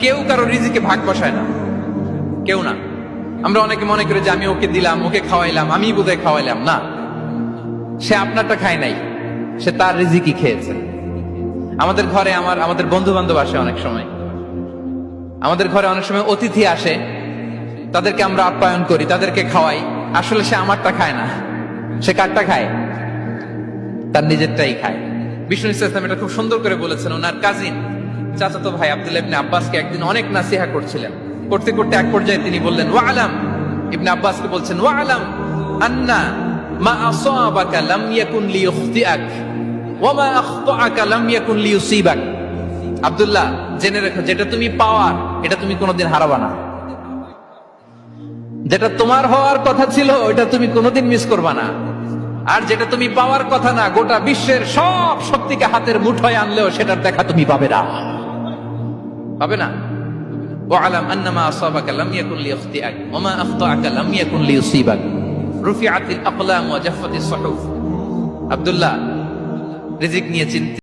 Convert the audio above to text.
কেউ কারো রিজিকে ভাগ বসায় না, কেউ না। আমরা অনেকে মনে করি যে আমি ওকে দিলাম, ওকে খাওয়াইলাম, আমি বোধহয় খাওয়াইলাম। না, সে আপনারটা খায় নাই, সে তার রিজিকই খেয়েছে। আমাদের ঘরে আমাদের বন্ধু বান্ধব আসে অনেক সময়, আমাদের ঘরে অনেক সময় অতিথি আসে, তাদেরকে আমরা আপ্যায়ন করি, তাদেরকে খাওয়াই। আসলে সে আমারটা খায় না, সে কারটা খায়? তার নিজেরটাই খায়। বিষ্ণু ইসলাম এটা খুব সুন্দর করে বলেছেন। ওনার কাজিন চাচাতো ভাই আব্দুল্লাহ ইবনে আব্বাসকে একদিন অনেক নাসিহা করছিলেন। করতে করতে এক পর্যায়ে তিনি বললেন, ওয়া আলাম, ইবনে আব্বাসকে বলছেন, ওয়া আলাম আন্না মা আসাবাকা লাম ইয়াকুন লিইখতিআক ওয়া মা আখতাআকা লাম ইয়াকুন লিইউসিবাক। আব্দুল্লাহ, জেনে রেখো, যেটা তুমি পাওয়ার এটা তুমি কোনোদিন হারাবা না। যেটা তোমার হওয়ার কথা ছিল ওটা তুমি কোনোদিন মিস করবা না। আর যেটা তুমি পাওয়ার কথা না, গোটা বিশ্বের সব শক্তিকে হাতের মুঠোয় আনলেও সেটার দেখা তুমি পাবে না, পাবে না। ওয়ালাম আন্নামা আসাবাকা লাম ইয়াকুন লিইখতিআক ওয়া মা আখতাআকা লাম ইয়াকুন লিইউসিবাক রুফিআতিল আকলাম ওয়া জাফফাতিস সুহুফ। আব্দুল্লাহ, রিজিক নিয়ে চিন্তা